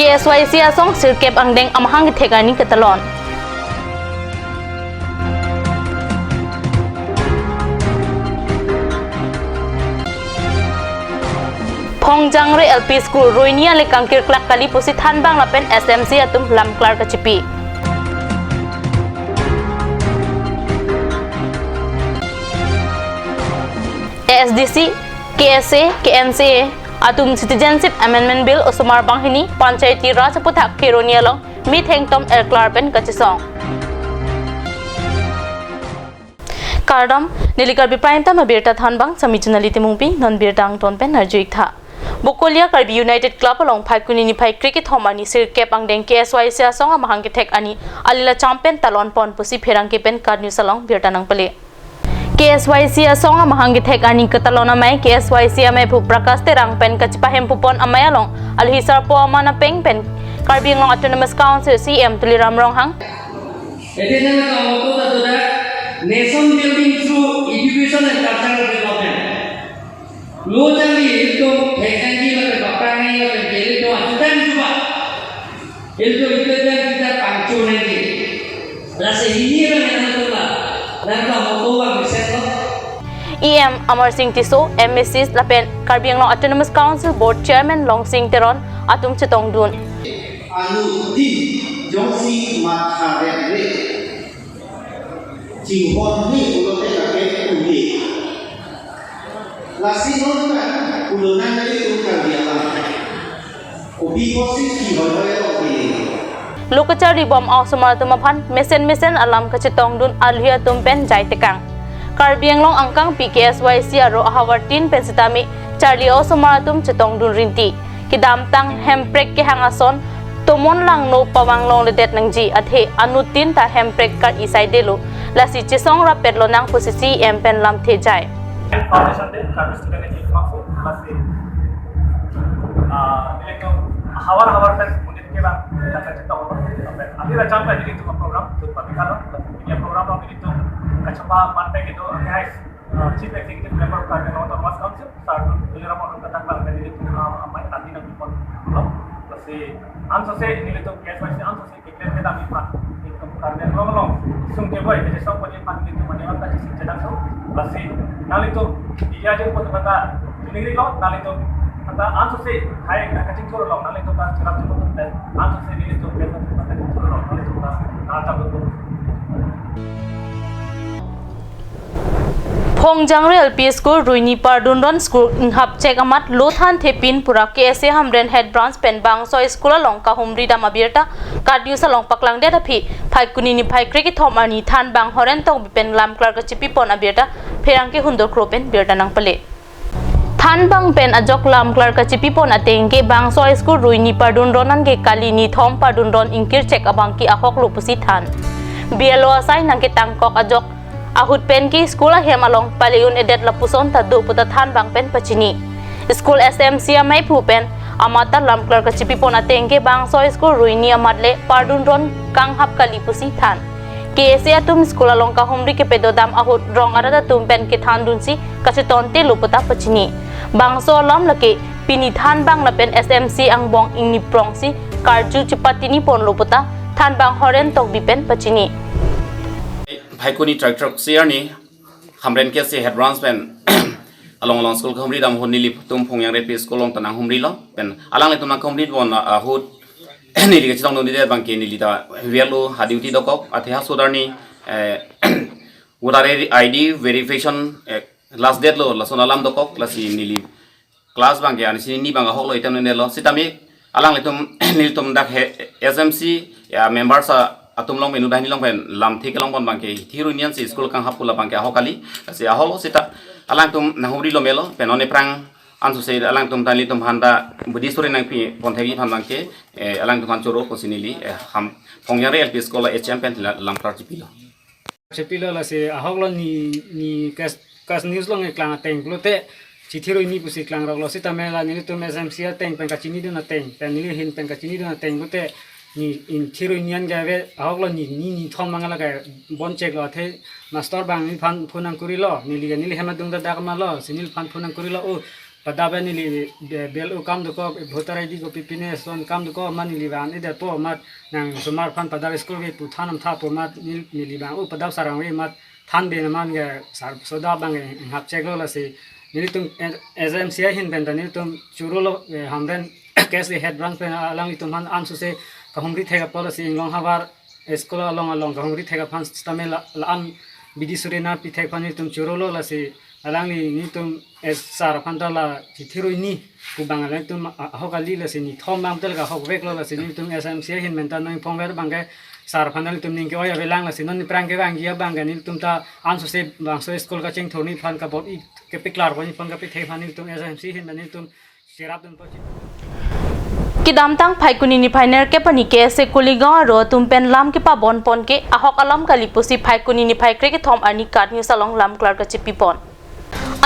KSYC asong sirkep ang deng amahang thegani katalon Pongjangre LP School Roinia le kangkir klak kali pusi thanbang lapen SMC atum lam klar kachipi ASDC KSA KNCA atum Citizenship Amendment Bill osumar banghini Panchayati Raj Puthak Kironia long mi thengtom klar pen kachisong Kardam nilikar bipraim ta mabirta thanbang samichunali timungpi non birtang ton pen narjuik tha Bokolia Karbi United Club along Phaikuni Phai Cricket Homani Sir Kep Angdeng KSYC asong amahang ki thek ani alila champion talon pon pusi pherang ke pen card news along birtanang pale KSYC asong amahang ki thek ani katalona mai KSYC ame phu prakash terang pen kachpahem pupon amay along alhisar po amana peng pen Karbi Anglong Autonomous Council CM Tuliram Ronghang Edition of nation building through education and cultural development Locally, itu teknologi lebih bakal ni lebih jadi tu ajudan juga. Itu kita pangcu nanti. Rasa ini yang tu lah. Dan kalau mau bisa tu. EM Amar Singh Tiso, MSc Lapen Karbi Anglong Autonomous Council Board Chairman Long Singh Teron atum chetong dun. Anu di jongsi matahari. Jinghon ni ulo terakhir undi. Lasino na ulunan na ito kardiyalan. Ubi ko si Kihoy Lokachar ribom aw sumartumaphan mesen alam kachitong dun alhia tumpen jai tekang. Karbi Anglong angkang PKSYC aro ahawartin pensitami Charlie aw sumartum chetong dun rinti. Kidamtang hemprek ke hangason tumon lang no pawanglong ledet nang ji athe anutin ta hemprek kar isai delo lasi chisong rapet lo nang posisi empen lam the jai. Foundation din kami student ni masuk masih nilai hawar tes mungkin kita akan cerita apa nanti dah sampai jadi itu program tu tapi kalau ini program ini itu kacamata mata gitu guys chief executive member Karbi Anglong Autonomous Council saat beliau orang kata kalau jadi itu apa nanti nanti pun masih answer saya nilai itu KSYC answer saya kita kita mipan itu Karbi Anglong sungguh boy jadi sok punya panggil itu mana orang kasih sedang so masih nali itu dia aja pun kata negeri lo nali itu kata answer sih hai kacing curu lo nali itu kan cerap itu dan answer sih ini itu biasa kacing curu lo nali itu kan nalta betul Pongjangre LP School Ruini Pardundon School inhap check amat lothan thepin pura KSA Hamren Head Branch Penbang so school along ka humri dam abirta kardius along paklang de phi Phaikuni Phai Cricket Homani than bang horen tong bipen lam klar ka chipi pon abirta pherangke hundor kropen birta nang pale than bang pen ajok lam klar ka chipi pon atengke bang so school Ruini Pardundon an ge kalini thom Pardundon inkir check abang ki ahok lupusi than bielo asai nang ke tangkok ajok ahut pen ki school hem along paliun edet lapuson tadu puta than bang pen pachini school SMC amai phu pen amata lam klar ka chipi pon atengke bang so school Ruini amatle Pardundon kang hap kali pusi than KSA tum school along ka humri ke pedodam ahut rong arada tum pen ke than dunsi kasitonte luputa pachini bang so lam lake pini than bang la pen SMC ang bong ingni prongsi karju chipatini pon luputa than bang horen tok bipen pachini Phaikuni tractor siar ni hamren ke se head branch pen along school humri dam honili tum phongyang re school long tanang humri lo pen alang le tumna humri bon hut nili ke chong nodi de bangke nili ta velu hadiuti dokok athe ha sodarni udare ID verification last date lo lason alam dokok lasi nili class bangke ani sini banga hoklo itam ne lo sitami alang le tum nil tum dak SMC ya members atum long menu bahini long pen lam thik long bon bangke thirunian si school kang hapula bangke ahokali si aholo sita alang tum nahuri lo melo penone prang ansu se alang tum tali tum handa budi sore nang pi ponthegi phan bangke alang tum choro kosinili ham pongyare LP school HM pen lam parti pilo la se ahoklo ni kas news long eklang teng lote chithiro ini pusi klang roglo sita mela ni tum SMC teng pen kachini duna teng pen ni hin pen kachini duna teng lote ni in thirunian gawe ahoklo ni thom mangala ga bon check lo the master bang ni phan phunang kurilo nili hema dung da dakma lo sinil phan phunang kurilo o padabe nili bel ukam duko voter ID ko pipine son kam duko man nili ban ida to mat nang sumar phan padar school ke puthanam tha po mat nili ban u padab sarang we mat than de man ge sar soda bang hap check lo la se nili tum SMC hin ben nili tum churulo hamden case head branch pen alang tum han ansu se kahumri thega policy long habar school along kahumri thega phan stamel la am bidi surena pi thek phan tum churulo la se alang ni tum es sar phanta la chithiroi ni ku bangala tum hokali la se ni thom bang tel ga hok vek lo la se ni tum SMC hin men ta noi phong ver bang ge sar phanta tum ning ke oya velang la se non prang ke bang ya bang ni tum ta ansu se bang so school ka cheng thoni phan ka bot i ke piklar boni phan ka pe thek phan ni tum SMC hin men tum serap tum pochi Kidamtang Phaikuni ni Phainer ke pani ke se Kuligaon ro tumpen lam ke pa bon pon ke ahok alam kalipusi Phaikuni ni Phaikre ke thom ani kat ni salong lam klar ka chipi pon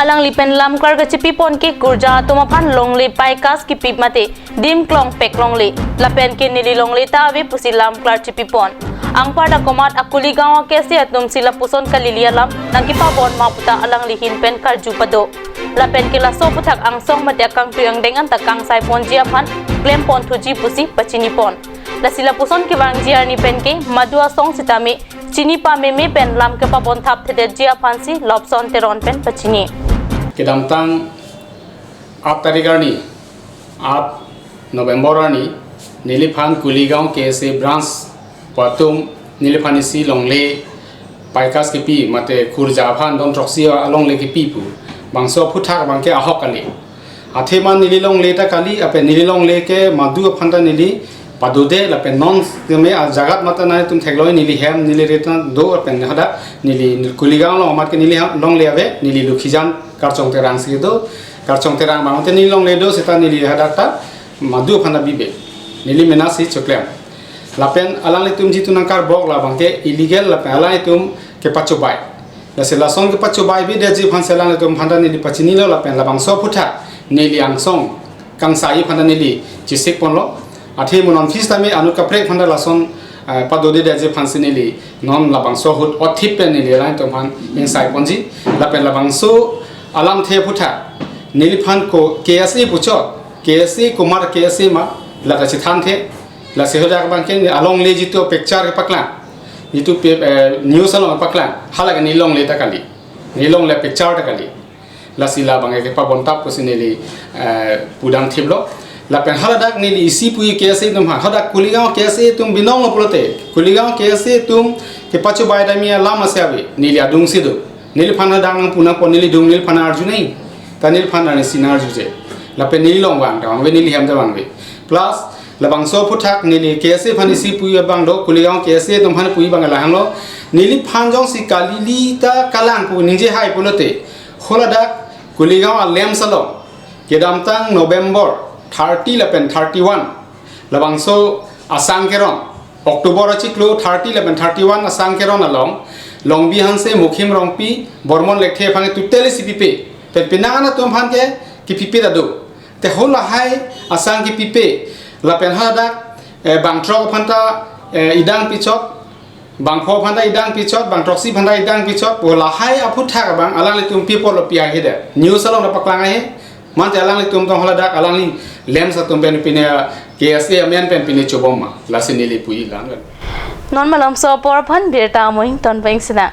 alang lipen lam klar ka chipi pon ke kurja tuma phan long le pai kas ki pip mate dim klong pek long le lapen ke nili long le ta ave pusi lam klar chipi pon ang pada komat akuli gawa ke se atum sila puson kalilia lam nang ki pa bon ma puta alang lihin pen kar jupado lapen ke la so puthak ang song mate kang tuyang dengan takang sai pon jia phan klem pon thuji pusi pachini pon la sila puson ki wang jia ni pen ke madua song sitame chini pa me pen lam ke pa bon thap the jia phansi lobson teron pen pachini Kidamtang 8 तारिखनि 8 नवेम्बरनि निलिफान कुलिगांव केसे branch Pathum निलिफानि सि लंगले पाइकास के P मते खुरजाफान दन ट्रक्सी अलंगले के P पु बांसो फुथाक बांके आहकले आथेमान निलि लंगले ता काली अपे निलि लंगले के मादु फंदा निलि पादुदे लपे नॉन में जगत मत ना तुम थेगलोय निलि हेम निलि रेता दो अपे हदा निलि कुलिगांव लो मात के निलि लंगले आवे निलि लुखिजान कारचों तेरांग सिदो कारचों तेरांग बांते निलि लंगले दो सेता निलि हदाता मादु फंदा बिबे निलि मेनासी चोक्लेम लापेन अलाले तुम जितु नंकार बॉक ला बांके इलीगल लापे अलाले तुम के पचो बाय लसे लासों के पचो बाय भी देजी फंसे अलाले तुम फंदा निलि पचिनी लो लापेन लाबांसो फुथा निलि आंसों कांसाई फंदा निलि चिसिक पनलो आथे मनन फिस तामे अनु कप्रे फंदा लासन पदोदे देजे फंसे निलि नॉन लाबांसो हुट ऑथिप पे निलि लाइन तो फन इंसाइ पनजी लापेन लाबांसो अलाम थे फुथा निलि फन को केएसए पुचो केएसए कुमार केएसए मा लगा छिथान थे लसे हो जाक बांके अलोंग ले जितो पिक्चर के पकला जितो न्यूज़ अलोंग पकला हालाक नीलोंग ले तकली नीलोंग ले पिक्चर तकली लसीला बांगे के पाबन ताप को सिनेली पुदांग थिबलो लापेन हालाक नीली इसी पुई कैसे तुम हालाक कुलिगांव कैसे तुम बिनोंग अपलोते कुलिगांव कैसे तुम के पचो बायदामिया लामा से आवे नीली अदुंग सिदो नीली फाना दांग पुना को नीली दुंग नीली फाना अर्जुन नहीं ता नीली फाना ने सिना अर्जुजे लापेन नीलोंग वांग दांग वे नीली हम Dang way plus labangso puthak nili kese phani si puya bangdo kuligaon kese tom phani pui bangala hanglo nili phanjong si kalili ta kalang pu ninje hai pulote kholadak kuligaon alem salo kedamtang November 30 lapen 31 labangso asang keron October achiklo 30 lapen 31 asang keron along longbi hanse mukhim rongpi bormon lekhe phange tutele sipipe pe pinana tom phanke ki pipe dadu te hola hai asang ki pipe lapen hadak bangtrok phanta idang pichot bangpho phanta idang pichot bangtroksi phanta idang pichot bola hai aphutha bang alang le tum people pia hede news along napaklang he man alang le tum tong haladak alang li lem sa tum ben pine KSA amen pen pine choboma lasinili pui lang non malam so por phan birta moing ton bang sina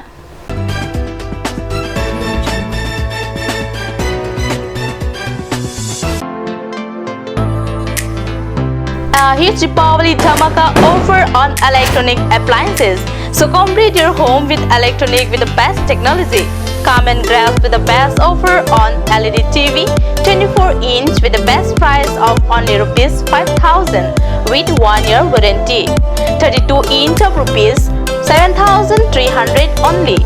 Huge Deepavali Dhamaka offer on electronic appliances. So complete your home with electronic with the best technology. Come and grab with the best offer on LED TV 24-inch with the best price of only rupees 5,000 with 1 year warranty. 32-inch of rupees 7,300 only.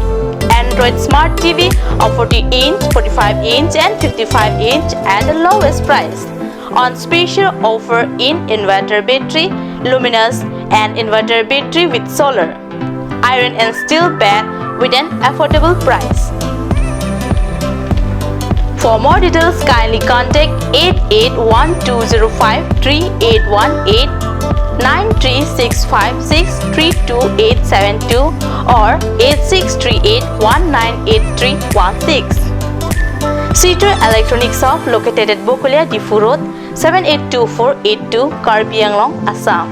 Android Smart TV of 40-inch, 45-inch and 55-inch at the lowest price. On special offer in inverter battery, luminous and inverter battery with solar, iron and steel bed with an affordable price. For more details, kindly contact 8812053818, 936563272 or 8638198316. Cedar Electronics Shop located at Bokulia Difu Road, 782482 Karbi Anglong, Assam.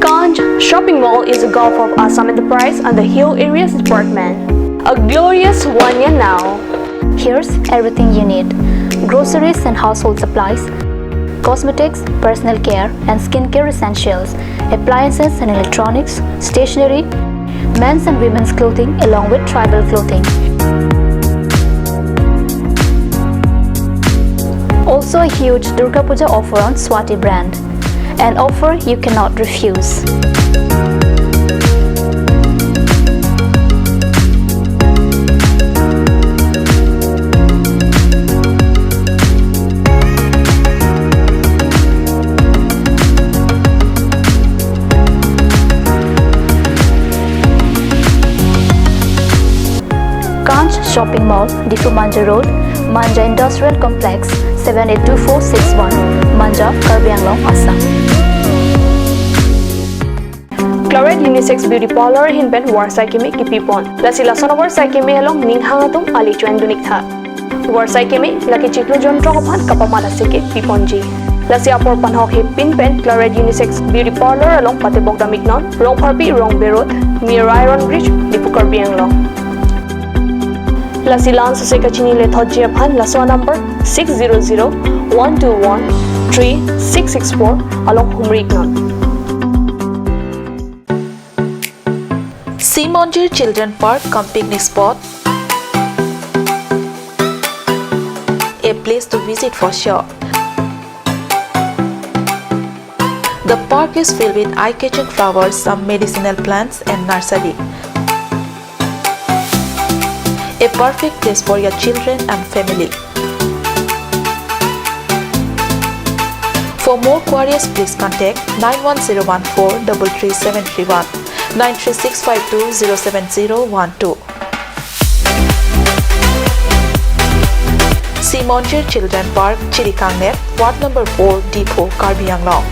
Ganj Shopping Mall is a Gulf of Assam enterprise and the Hill Areas Department. A glorious one year now. Here's everything you need: groceries and household supplies, cosmetics, personal care and skincare essentials, appliances and electronics, stationery, men's and women's clothing along with tribal clothing. Also a huge Durga Puja offer on Swati brand. An offer you cannot refuse. Ganj Shopping Mall, Difu Manja Road, Manja Industrial Complex, 782461, Manja, Karbi Anglong, Assam. Claret Unisex Beauty Parlor hinben Warsai Kimi Kipipon. Lasi Lasonover Saikimi along Ninghangatum Ali Chuendunikha. Warsai Kimi, Lucky Chiklo John Trokopan Kapamala Siki Piponji. Lasi Apor Panhok Hip Pinpen, Claret Unisex Beauty Parlor along Patibok Damignon, Rong Parpi, Rong Berot, near Iron Bridge, Dipu Karbi Anglong. Lasi Lan Suseka Chinile Thojiapan, Laswa number 600-121-3664 along Humriknon. Simonjir Children Park cum picnic spot. A place to visit for sure. The park is filled with eye-catching flowers, some medicinal plants and nursery. A perfect place for your children and family. For more queries, please contact 91014-33731, 93652-07012. Simonjir Children Park, Chirikangnet, Ward number 4, Depot, Karbi Anglong.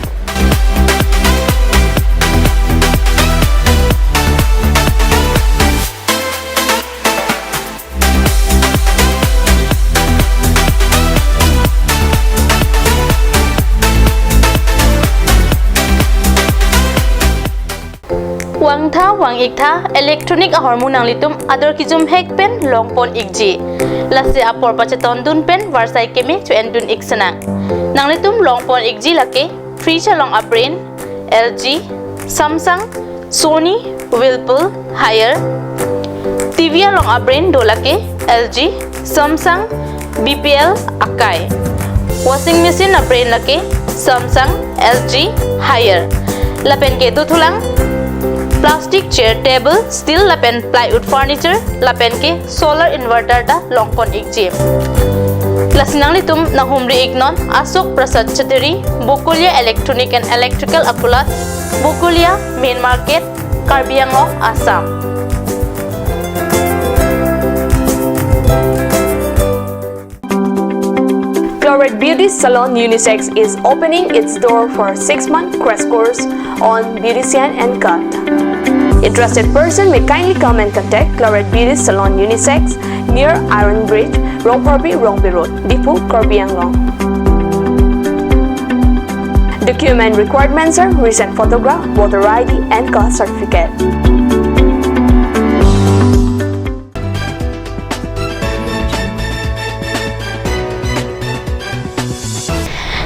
Wang tha wang ik tha electronic hormone ang litum ador kijum hek pen longpon ikji lase apor pacheton dun pen warsai kemi chu endun iksanang nang litum longpon ikji lake fridge long abrain LG Samsung Sony Whirlpool Haier TV long abrain do lake LG Samsung BPL Akai washing machine abrain lake Samsung LG Haier lapen ke du thulang plastic chair table steel lapen plywood furniture lapen ke solar inverter da longpon ikji lasinang litum na humri ignon Asok Prasad Chaudhary Bokulia Electronic and Electrical Akulat Bokulia Main Market Karbi Anglong Assam. Claret Beauty Salon Unisex is opening its door for a 6-month crash course on beautician and cut. Interested person may kindly come and contact Claret Beauty Salon Unisex near Iron Bridge, Rongparbi, Rongbi Road, Dipu, Karbi Anglong. Document requirements are recent photograph, voter ID and caste certificate.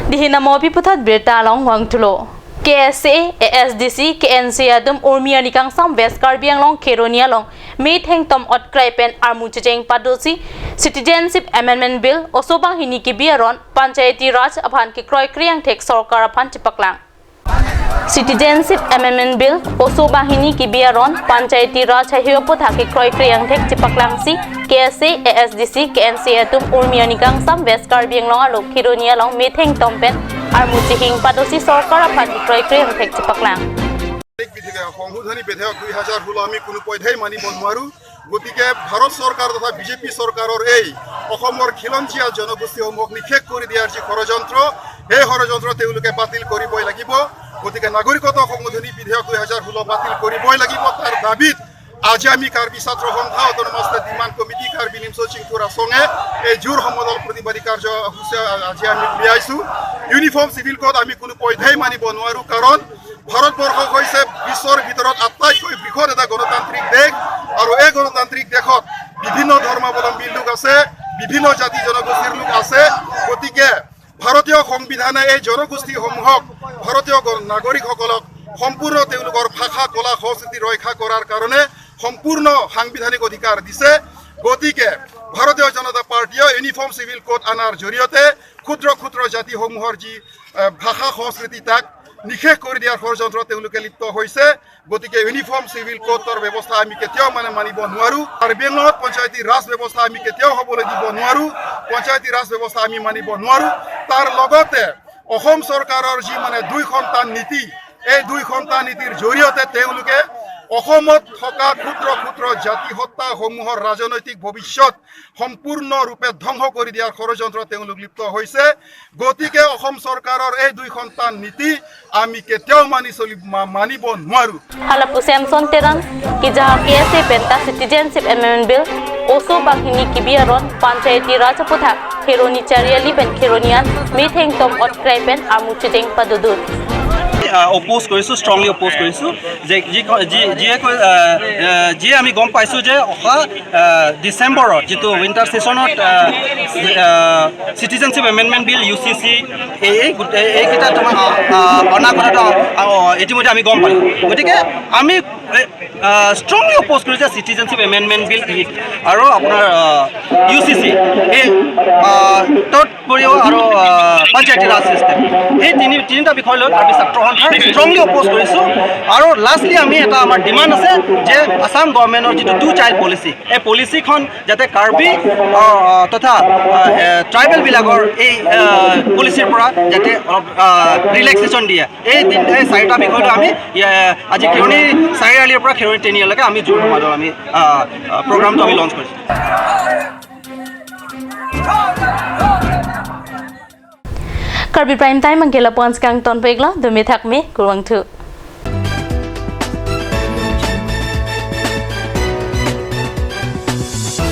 Dihina mobi putat berta long wang tulo. KSA, ASDC, KNC adum Urmia nikang sam West Karbi Anglong Keronia long made hang tom ot kraipen armu chejeng padosi Citizenship Amendment Bill osobang hiniki biaron Panchayati Raj abhan ki kroi kriang thek sarkar aphan chipaklang. Citizenship Amendment Bill osobang hiniki biaron Panchayati Raj hiopo thaki kroi kriang thek chipaklang si KSA, ASDC, KNC adum Urmia nikang sam West Karbi Anglong alok Keronia long made hang tom pen armu chehing padosi sarkar aphan ki kroi kriang thek chipaklang. সংশোধনী বিধেয়ক 2016 আমি কোনো পধ্যেই মানিব নোৱাৰো গতিকে ভাৰত চৰকাৰ তথা BJP চৰকাৰৰ এই অসমৰ খিলঞ্জীয়া জনগোষ্ঠীসমূহক নিষেধ কৰি দিয়াৰ যি ষড়যন্ত্ৰ এই ষড়যন্ত্ৰ তেওঁলোকে বাতিল কৰিবই লাগিব গতিকে নাগৰিকত্ব সংশোধনী বিধেয়ক 2016 বাতিল কৰিবই লাগিব তাৰ দাবীত আজি আমি কাৰ্বি ছাত্ৰ সন্থা autonomous demand committee Karbi Nimso Chingpura সঙে এই জোৰ সমদল প্ৰতিবাদী কাৰ্যসূচী আজি আমি উলিয়াইছোঁ ইউনিফৰ্ম চিভিল কোড আমি কোনো পধ্যেই মানিব নোৱাৰোঁ কাৰণ ভাৰতবৰ্ষ হৈছে বিশ্বৰ ভিতৰত আটাইতকৈ বৃহৎ এটা গণতান্ত্ৰিক দেশ আৰু এই গণতান্ত্ৰিক দেশত বিভিন্ন ধৰ্মাৱলম্বী লোক আছে বিভিন্ন জাতি জনগোষ্ঠীৰ লোক আছে গতিকে ভাৰতীয় সংবিধানে এই জনগোষ্ঠীসমূহক ভাৰতীয় নাগৰিকসকলক সম্পূৰ্ণ তেওঁলোকৰ ভাষা কলা সংস্কৃতি ৰক্ষা কৰাৰ কাৰণে সম্পূৰ্ণ সাংবিধানিক অধিকাৰ দিছে গতিকে ভাৰতীয় জনতা পাৰ্টিয়ে ইউনিফৰ্ম চিভিল কোড আনাৰ জৰিয়তে ক্ষুদ্ৰ ক্ষুদ্ৰ জাতিসমূহৰ যি ভাষা সংস্কৃতি তাক নিষেধ কৰি দিয়াৰ ষড়যন্ত্ৰ তেওঁলোকে লিপ্ত হৈছে গতিকে ইউনিফৰ্ম চিভিল কোডৰ ব্যৱস্থা আমি কেতিয়াও মানিব নোৱাৰোঁ কাৰ্বি আংলঙত পঞ্চায়তী ৰাজ ব্যৱস্থা আমি কেতিয়াও হ'বলৈ দিব নোৱাৰোঁ পঞ্চায়তী ৰাজ ব্যৱস্থা আমি মানিব নোৱাৰোঁ তাৰ লগতে অসম চৰকাৰৰ যি দুই সন্তান নীতি এই দুই সন্তান নীতিৰ জৰিয়তে তেওঁলোকে অসমত থকা ক্ষুদ্ৰ ক্ষুদ্ৰ জাতি হত্যাসমূহৰ ৰাজনৈতিক ভৱিষ্যত সম্পূৰ্ণৰূপে ধ্বংস কৰি দিয়াৰ ষড়যন্ত্ৰ তেওঁলোক লিপ্ত হৈছে গতিকে অসম চৰকাৰৰ এই দুই সন্তান নীতি আমি কেতিয়াও মানিব নোৱাৰোঁ Halapu Samson Terang, ki jaha KSA Penta Citizenship Amendment Bill, Oso Baghini Kibiaron, Panchayati Rajaputha, Kheroni Chariali Ben Kheronian, Mitheng Tom Otkraipen, Amuchiteng Padudun. Oppose কৰিছোঁ ষ্ট্ৰংলি অপোজ কৰিছোঁ যে যিয়ে আমি গম পাইছোঁ যে অহা ডিচেম্বৰত যিটো উইণ্টাৰ ছেশ্যনত চিটিজেনশ্বিপ এমেণ্ডমেণ্ট বিল UCC এইকেইটা তোমাৰ অনা কথাটো ইতিমধ্যে আমি গম পালোঁ গতিকে আমি ষ্ট্ৰংলি অপোজ কৰিছোঁ যে চিটিজেনশ্বিপ এমেণ্ডমেণ্ট বিল আৰু আপোনাৰ UCC এই তৎপৰিও আৰু পঞ্চায়তী ৰাজ চিষ্টেম এই তিনিটা বিষয় লৈ কাৰ্বি ছাত্ৰ সন্থাৰ ষ্ট্ৰংলি অপোজ কৰিছোঁ আৰু লাষ্টলি আমি এটা আমাৰ ডিমাণ্ড আছে যে আসাম গভৰ্ণমেণ্টৰ যিটো 2 চাইল্ড পলিচি এই পলিচিখন যাতে কাৰ্বি তথা ট্ৰাইবেলবিলাকৰ এই পলিচিৰ পৰা যাতে অলপ ৰিলেক্সেশ্যন দিয়ে এই চাৰিটা বিষয়টো আমি আজি খেৰণি চাৰিআলিৰ পৰা খেৰণি তিনিআলিলৈকে আমি জোৰ সমাজত আমি প্ৰগ্ৰামটো আমি লঞ্চ কৰিছোঁ Karbi Prime Time ang kila pons kang ton pegla, dumi thak me, kurwang tu.